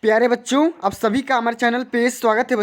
प्यारे बच्चों, आप सभी का हमारे चैनल पे स्वागत है।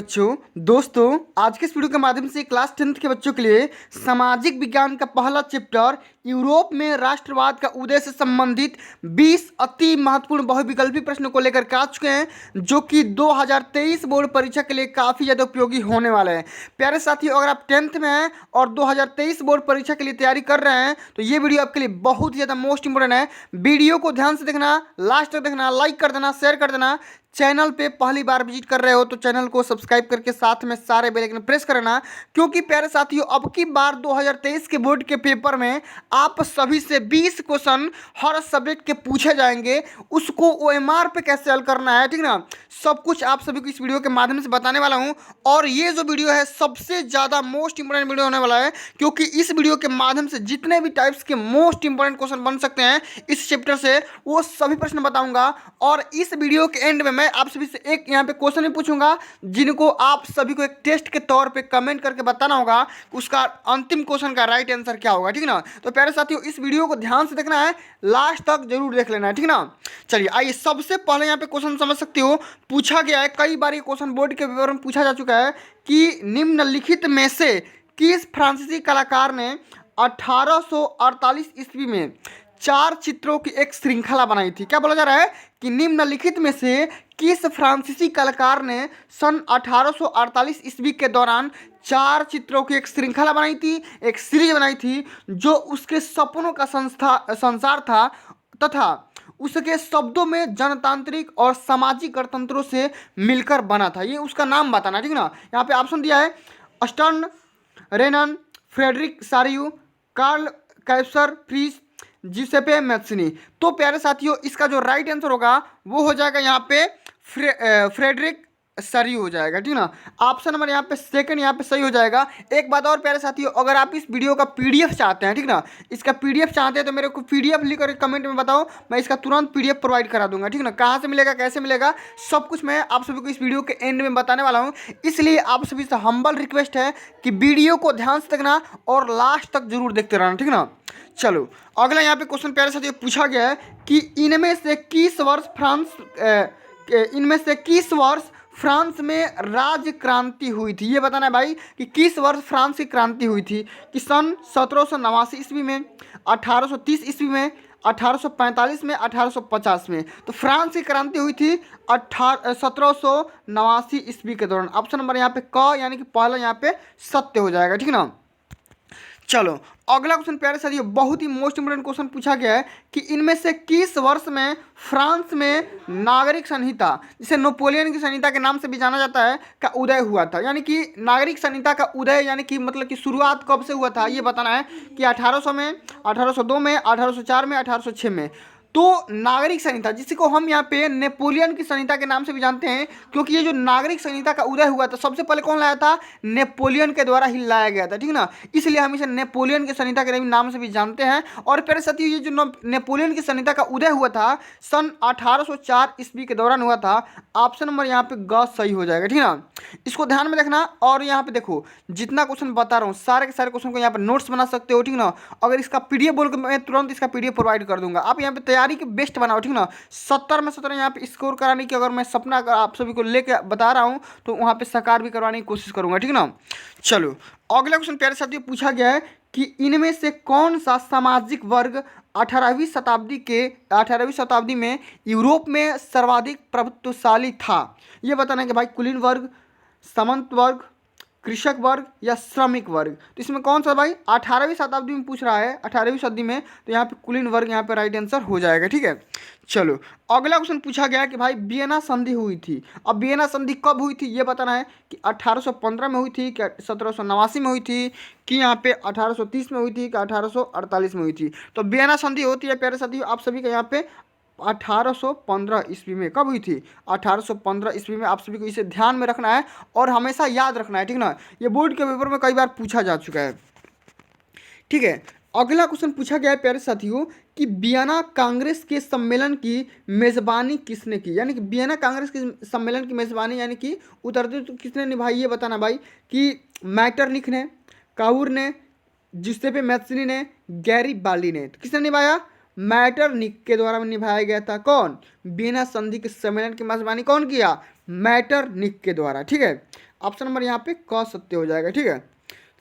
दोस्तों, आज के इस वीडियो के माध्यम से क्लास 10th के बच्चों के लिए सामाजिक विज्ञान का पहला चैप्टर यूरोप में राष्ट्रवाद का उदय से संबंधित 20 अति महत्वपूर्ण बहुविकल्पी प्रश्नों को लेकर के आ चुके हैं, जो कि 2023 बोर्ड परीक्षा के लिए काफ़ी ज़्यादा उपयोगी होने वाले हैं। प्यारे साथियों, अगर आप 10th में हैं और 2023 बोर्ड परीक्षा के लिए तैयारी कर रहे हैं तो ये वीडियो आपके लिए बहुत ही ज़्यादा मोस्ट इंपोर्टेंट है। वीडियो को ध्यान से देखना, लास्ट तक देखना, लाइक कर देना, शेयर कर देना। चैनल पे पहली बार विजिट कर रहे हो तो चैनल को सब्सक्राइब करके साथ में सारे बेल आइकन प्रेस करना, क्योंकि प्यारे साथियों अब की बार 2023 के बोर्ड के पेपर में आप सभी से 20 क्वेश्चन हर सब्जेक्ट के पूछे जाएंगे। उसको ओएमआर पे कैसे हल करना है, ठीक ना, सब कुछ आप सभी को इस वीडियो के माध्यम से बताने वाला हूं। और ये जो वीडियो है सबसे ज़्यादा मोस्ट इंपोर्टेंट वीडियो होने वाला है, क्योंकि इस वीडियो के माध्यम से जितने भी टाइप्स के मोस्ट इंपोर्टेंट क्वेश्चन बन सकते हैं इस चैप्टर से वो सभी प्रश्न बताऊंगा। और इस वीडियो के एंड में मैं आप सभी से एक यहाँ पे क्वेश्चन भी पूछूंगा, जिनको आप सभी को एक टेस्ट के तौर पे कमेंट करके बताना होगा उसका अंतिम क्वेश्चन का राइट आंसर क्या होगा, ठीक ना। तो प्यारे साथियों, इस वीडियो को ध्यान से देखना है, लास्ट तक जरूर देख लेना है, ठीक ना। चलिए आइए, सबसे पहले यहाँ पे क्वेश्चन समझ सकते हो, पूछा गया है, कई बार ये क्वेश्चन बोर्ड के पेपर में पूछा जा चुका है कि निम्नलिखित में से किस फ्रांसीसी कलाकार ने 1848 ईस्वी में 4 चित्रों की एक श्रृंखला बनाई थी। क्या बोला जा रहा है कि निम्नलिखित में से किस फ्रांसीसी कलाकार ने सन 1848 ईस्वी के दौरान 4 चित्रों की एक श्रृंखला बनाई थी, एक सीरीज बनाई थी, जो उसके सपनों का संसार था तथा उसके शब्दों में जनतांत्रिक और सामाजिक गणतंत्रों से मिलकर बना था। ये उसका नाम बताना, ठीक ना। यहाँ पे ऑप्शन दिया है stern, रेनन, Frederick सारियू, Karl कैप्सर freeze, जिसेपे Mazzini. तो प्यारे साथियों, इसका जो राइट आंसर होगा वो हो जाएगा यहाँ पे फ्रेडरिक सारियू हो जाएगा, ठीक ना। ऑप्शन नंबर यहाँ पे सेकंड यहाँ पे सही हो जाएगा। एक बात और प्यारे साथियों, अगर आप इस वीडियो का पीडीएफ चाहते हैं, ठीक ना, इसका पीडीएफ चाहते हैं तो मेरे को पीडीएफ लिख कर कमेंट में बताओ, मैं इसका तुरंत पीडीएफ प्रोवाइड करा दूंगा, ठीक ना। कहाँ से मिलेगा, कैसे मिलेगा, सब कुछ मैं आप सभी को इस वीडियो के एंड में बताने वाला हूँ। इसलिए आप सभी से हम्बल रिक्वेस्ट है कि वीडियो को ध्यान से देखना और लास्ट तक जरूर देखते रहना, ठीक ना। चलो अगला यहाँ पे क्वेश्चन प्यारे साथियों पूछा गया है कि इनमें से किस वर्ष फ्रांस में राज्य क्रांति हुई थी। ये बताना है भाई कि किस वर्ष फ्रांस की क्रांति हुई थी, कि सन 1789 ईस्वी में, 1830 ईस्वी में, 1845 में, 1850 में। तो फ्रांस की क्रांति हुई थी 1789 ईस्वी के दौरान। ऑप्शन नंबर यहाँ पे क यानी कि पहला यहाँ पे सत्य हो जाएगा, ठीक ना। चलो अगला क्वेश्चन प्यारे साथियों, बहुत ही मोस्ट इंपोर्टेंट क्वेश्चन पूछा गया है कि इनमें से किस वर्ष में फ्रांस में नागरिक संहिता, जिसे नेपोलियन की संहिता के नाम से भी जाना जाता है, का उदय हुआ था। यानी कि नागरिक संहिता का उदय यानी कि मतलब कि शुरुआत कब से हुआ था, ये बताना है कि 1800 में, 1802 में, 1804 में, 1806 में। तो नागरिक संहिता, जिसको हम यहाँ पे नेपोलियन की संहिता के नाम से भी जानते हैं, क्योंकि ये जो नागरिक संहिता का उदय हुआ था सबसे पहले कौन लाया था, नेपोलियन के द्वारा ही लाया गया था, ठीक ना। इसलिए हम इसे नेपोलियन की संहिता के नाम से भी जानते हैं। और प्यारे साथियों, ये जो नेपोलियन की संहिता का उदय हुआ था सन 1804 ईस्वी के दौरान हुआ था। ऑप्शन नंबर यहाँ पे ग सही हो जाएगा, ठीक ना। इसको ध्यान में देखना। और यहाँ पे देखो, जितना क्वेश्चन बता रहा हूँ सारे के सारे क्वेश्चन को यहाँ पे नोट्स बना सकते हो, ठीक ना। अगर इसका पीडीएफ बोल के मैं तुरंत इसका पीडीएफ प्रोवाइड कर दूंगा। आप यहाँ पे तैयारी के बेस्ट बनाओ, ठीक ना। 70 में 70 यहाँ पे स्कोर कराने की अगर मैं सपना अगर आप सभी को लेके बता रहा हूँ तो वहाँ पे साकार भी करवाने की कोशिश करूँगा, ठीक ना। चलो अगला क्वेश्चन प्यारे साथियों पूछा गया है कि इनमें से कौन सा सामाजिक वर्ग 18वीं शताब्दी में यूरोप में सर्वाधिक प्रभुत्वशाली था। ये बताना है कि भाई कुलीन वर्ग, सामंत वर्ग, कृषक वर्ग या श्रमिक वर्ग। तो इसमें कौन सा भाई 18वीं शताब्दी में पूछ रहा है, 18वीं शताब्दी में, तो यहाँ पे कुलीन वर्ग यहाँ पे राइट आंसर हो जाएगा, ठीक है। चलो अगला क्वेश्चन पूछा गया कि भाई वियना संधि हुई थी। अब वियना संधि कब हुई थी ये बताना है कि 1815 में हुई थी, कि 1789 में हुई थी, कि यहाँ पे 1830 में हुई थी, कि 1848 में हुई थी। तो वियना संधि होती है प्यारे साथियों आप सभी का यहाँ पे 1815 ईस्वी में। कब हुई थी, 1815 ईस्वी में। आप सभी को इसे ध्यान में रखना है और हमेशा याद रखना है, ठीक ना। ये बोर्ड के पेपर में कई बार पूछा जा चुका है, ठीक है। अगला क्वेश्चन पूछा गया है प्यारे साथियों कि वियना कांग्रेस के सम्मेलन की मेजबानी किसने की। यानी कि वियना कांग्रेस के सम्मेलन की मेजबानी यानी कि उत्तरदायित्व किसने निभाई, ये बताना भाई कि मैटरनिख ने, काउर ने, जिसेपे मैथ्सनी ने, गैरी बाली ने। तो किसने निभाया, मैटरनिक के द्वारा निभाया गया था। कौन? वियना संधि के सम्मेलन की मेजबानी कौन किया? मैटरनिक के द्वारा। ठीक है, ऑप्शन नंबर यहाँ पे क सत्य हो जाएगा। ठीक है,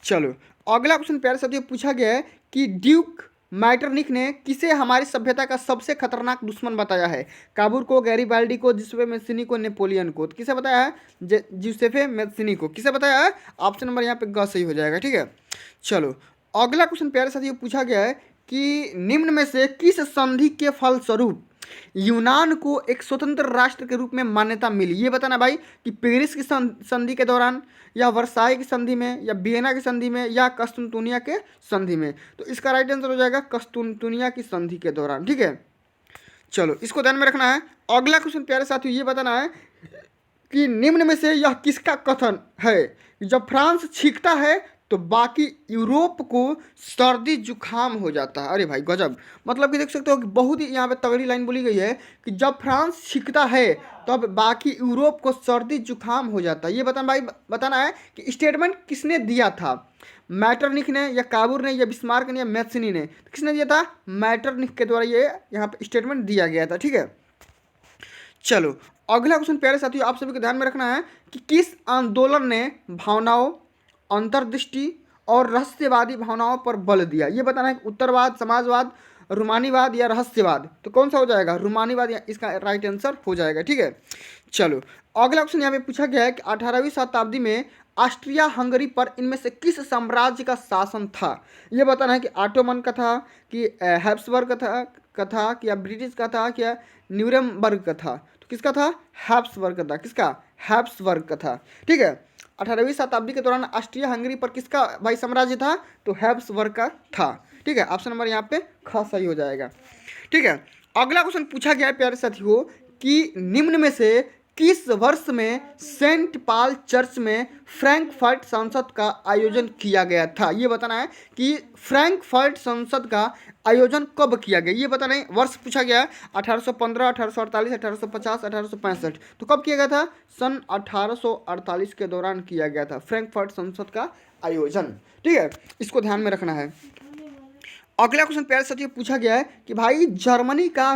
चलो अगला क्वेश्चन प्यारे साथियों पूछा गया है कि ड्यूक मैटरनिक ने किसे हमारी सभ्यता का सबसे खतरनाक दुश्मन बताया है? काबूर को, गैरीबाल्डी को, जिउसेppe मैज़िनी को, नेपोलियन को। तो किसे बताया है? जिउसेppe मैज़िनी को। किसे बताया है? ऑप्शन नंबर यहाँ पे ग सही हो जाएगा। ठीक है, चलो अगला क्वेश्चन प्यारे साथियों पूछा गया है कि निम्न में से किस संधि के फलस्वरूप यूनान को एक स्वतंत्र राष्ट्र के रूप में मान्यता मिली? ये बताना भाई कि पेरिस की संधि के दौरान, या वर्साई की संधि में, या वियना की संधि में, या कस्तूनतुनिया के संधि में। तो इसका राइट आंसर हो जाएगा कस्तूनतुनिया की संधि के दौरान। ठीक है, चलो इसको ध्यान में रखना है। अगला क्वेश्चन प्यारे साथियों ये बताना है कि निम्न में से यह किसका कथन है? जब फ्रांस छींकता है तो बाकी यूरोप को सर्दी जुकाम हो जाता है। अरे भाई गजब, मतलब कि देख सकते हो कि बहुत ही यहाँ पे तगड़ी लाइन बोली गई है कि जब फ्रांस छींकता है तब तो बाकी यूरोप को सर्दी जुकाम हो जाता है। ये बताना है कि स्टेटमेंट किसने दिया था? मैटरनिक ने, या काबूर ने, या बिस्मार्क ने, या मैथ्सिनी ने? तो किसने दिया था? मैटरनिक के द्वारा ये यहाँ पे स्टेटमेंट दिया गया था। ठीक है, चलो अगला क्वेश्चन प्यारे साथियों आप सभी को ध्यान में रखना है कि किस आंदोलन ने भावनाओं, अंतर्दृष्टि और रहस्यवादी भावनाओं पर बल दिया? ये बताना है कि उत्तरवाद, समाजवाद, रूमानीवाद या रहस्यवाद। तो कौन सा हो जाएगा? रूमानीवाद, या इसका राइट आंसर हो जाएगा। ठीक है, चलो अगला क्वेश्चन यहाँ पे पूछा गया है कि 18वीं शताब्दी में ऑस्ट्रिया हंगरी पर इनमें से किस साम्राज्य का शासन था? ये बताना है कि ऑटोमन का था, कि हैब्सबर्ग का था, कि या ब्रिटिश का था, कि या न्यूरेमबर्ग का था? तो किसका था? हैब्सबर्ग का था। किसका? हैब्सबर्ग का था। ठीक है, 18वीं शताब्दी के दौरान ऑस्ट्रिया हंगरी पर किसका भाई साम्राज्य था? तो हैब्सबर्ग का था। ठीक है, ऑप्शन नंबर यहाँ पे ख सही हो जाएगा। ठीक है, अगला क्वेश्चन पूछा गया है प्यारे साथियों कि निम्न में से किस वर्ष में सेंट पॉल चर्च में फ्रैंकफर्ट संसद का आयोजन किया गया था? ये बताना है कि फ्रैंकफर्ट संसद का आयोजन कब किया गया? ये बताना है, वर्ष पूछा गया है 1815, 1848, 1850, 1865। तो कब किया गया था? सन 1848 के दौरान किया गया था फ्रैंकफर्ट संसद का आयोजन। ठीक है, इसको ध्यान में रखना है। अगला क्वेश्चन प्यारे साथियों पूछा गया है कि भाई जर्मनी का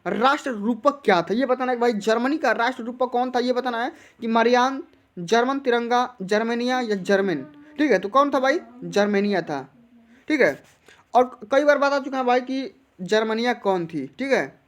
राष्ट्र रूपक क्या था? ये बताना है कि भाई जर्मनी का राष्ट्र रूपक कौन था? ये बताना है कि मारियान, जर्मन तिरंगा, जर्मेनिया या जर्मन। ठीक है, तो कौन था भाई? जर्मेनिया था। ठीक है, और कई बार बता चुका है भाई कि जर्मनिया कौन थी। ठीक है,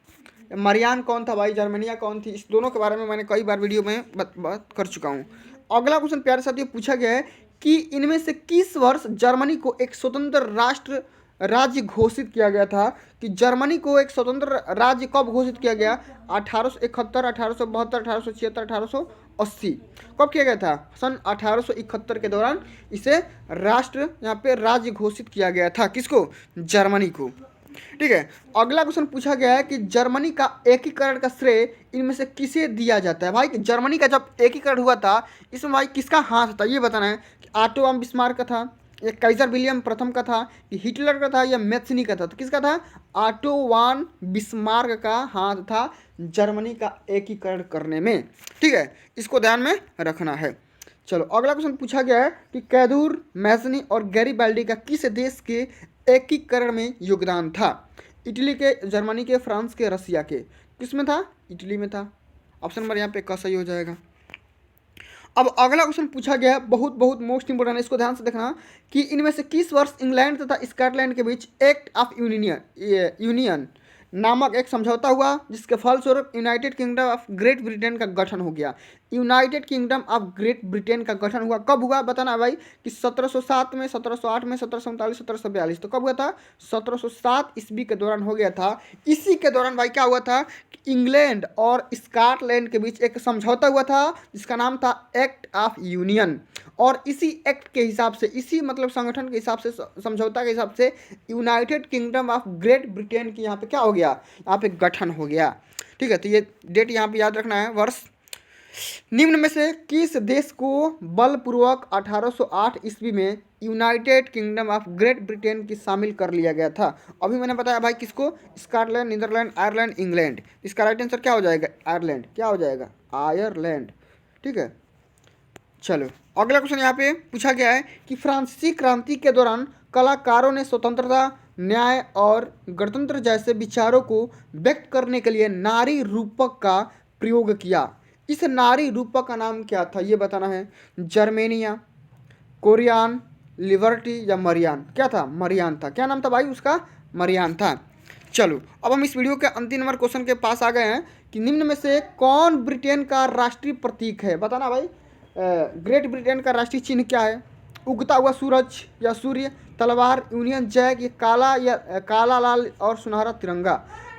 मारियान कौन था भाई, जर्मनिया कौन थी, इस दोनों के बारे में मैंने कई बार वीडियो में बात कर चुका हूँ। अगला क्वेश्चन प्यारे साथियों पूछा गया है कि इनमें से किस वर्ष जर्मनी को एक स्वतंत्र राष्ट्र राज्य घोषित किया गया था? कि जर्मनी को एक स्वतंत्र राज्य कब घोषित किया गया? 1871, 1872, 1876, 1880। कब किया गया था? सन 1871 के दौरान इसे राष्ट्र यहाँ पे राज्य घोषित किया गया था। किसको? जर्मनी को। ठीक है, अगला क्वेश्चन पूछा गया है कि जर्मनी का एकीकरण का श्रेय इनमें से किसे दिया जाता है? भाई जर्मनी का जब एकीकरण हुआ था इसमें भाई किसका हाथ था? ये बताना है कि ऑटो वन बिस्मार्क का था, या काइजर विलियम प्रथम का था, कि हिटलर का था, या मैथ्सिनी का था? तो किसका था? ऑटो वन बिस्मार्क का हाथ था जर्मनी का एकीकरण करने में। ठीक है, इसको ध्यान में रखना है। चलो अगला क्वेश्चन पूछा गया है कि कैदूर, मैज़नी और गैरीबाल्डी का किस देश के एकीकरण में योगदान था? इटली के, जर्मनी के, फ्रांस के, रसिया के? किस में था? इटली में था। ऑप्शन नंबर यहाँ पे क सही हो जाएगा। अब अगला क्वेश्चन पूछा गया है, बहुत बहुत मोस्ट इंपोर्टेंट है, इसको ध्यान से देखना कि इनमें से किस वर्ष इंग्लैंड तथा स्कॉटलैंड के बीच एक्ट ऑफ यूनियन नामक एक समझौता हुआ, जिसके फलस्वरूप United kingdom of great Britain का गठन हो गया? United kingdom of great Britain का गठन हुआ कब हुआ? बताना भाई कि 1707 में, 1708 में, 1739, 1742। तो कब हुआ था? 1707 ईस्वी के दौरान हो गया था। इसी के दौरान भाई क्या हुआ था? इंग्लैंड और स्कॉटलैंड के बीच एक समझौता हुआ था जिसका नाम था एक्ट ऑफ यूनियन। और इसी एक्ट के हिसाब से, इसी मतलब संगठन के हिसाब से, समझौता के हिसाब से United kingdom of great Britain की यहाँ पे क्या हो गया? यहाँ पे गठन हो गया। ठीक है, तो ये डेट यहाँ पे याद रखना है, वर्ष। निम्न में से किस देश को बलपूर्वक 1808 ईस्वी में United kingdom of great Britain की शामिल कर लिया गया था? अभी मैंने बताया भाई किसको? Scotland, Netherlands, Ireland, England. इसका राइट आंसर क्या हो जाएगा? आयरलैंड। क्या हो जाएगा? आयरलैंड। ठीक है, चलो अगला क्वेश्चन यहाँ पे पूछा गया है कि फ्रांसीसी क्रांति के दौरान कलाकारों ने स्वतंत्रता न्याय और गणतंत्र जैसे विचारों को व्यक्त करने के लिए नारी रूपक का प्रयोग किया। इस नारी रूपक का नाम क्या था ये बताना है। जर्मेनिया, कोरियान, लिबर्टी या मरियान। क्या था? मरियान था। क्या नाम था भाई उसका? मरियान था। चलो अब हम इस वीडियो के अंतिम नंबर क्वेश्चन के पास आ गए हैं कि निम्न में से कौन ब्रिटेन का राष्ट्रीय प्रतीक है? बताना भाई। ग्रेट ब्रिटेन का राष्ट्रीय चिन्ह क्या है? उगता हुआ सूरज या सूर्य, तलवार, यूनियन जैक, ये काला या काला, लाल और सुनहरा तिरंगा।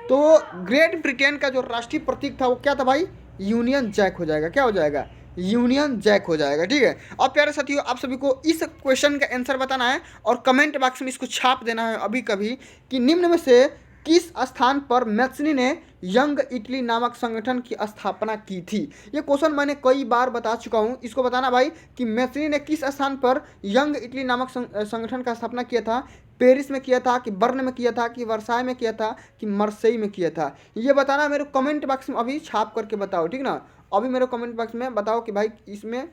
तो ग्रेट ब्रिटेन का जो राष्ट्रीय प्रतीक था वो क्या था भाई? यूनियन जैक हो जाएगा। क्या हो जाएगा? यूनियन जैक हो जाएगा। ठीक है। अब प्यारे साथियों आप सभी को इस क्वेश्चन का आंसर बताना है और कमेंट बॉक्स में इसको छाप देना है अभी कभी कि निम्न में से किस स्थान पर मैक्सनी ने यंग इटली नामक संगठन की स्थापना की थी। ये क्वेश्चन मैंने कई बार बता चुका हूँ। इसको बताना भाई कि मैक्सनी ने किस स्थान पर यंग इटली नामक संगठन का स्थापना किया था। पेरिस में किया था कि बर्न में किया था कि वर्साय में किया था कि मर्सेई में किया था। ये बताना मेरे कमेंट बॉक्स में अभी छाप करके बताओ। ठीक ना। अभी मेरे कमेंट बॉक्स में बताओ कि भाई इसमें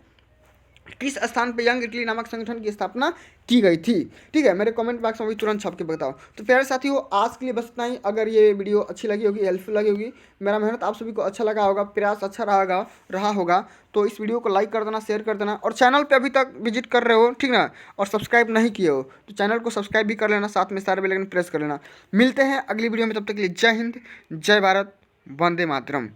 किस स्थान पर यंग इटली नामक संगठन की स्थापना की गई थी। ठीक है। मेरे कमेंट बॉक्स में अभी तुरंत छाप के बताओ। तो प्यारे साथियों आज के लिए बस इतना ही। अगर ये वीडियो अच्छी लगी होगी, हेल्पफुल लगी होगी, मेरा मेहनत आप सभी को अच्छा लगा होगा, प्रयास अच्छा रहा होगा तो इस वीडियो को लाइक कर देना, शेयर कर देना और चैनल पे अभी तक विजिट कर रहे हो ठीक ना और सब्सक्राइब नहीं किए हो तो चैनल को सब्सक्राइब भी कर लेना, साथ में सारे बेल आइकन प्रेस कर लेना। मिलते हैं अगली वीडियो में, तब तक के लिए जय हिंद, जय भारत, वंदे मातरम।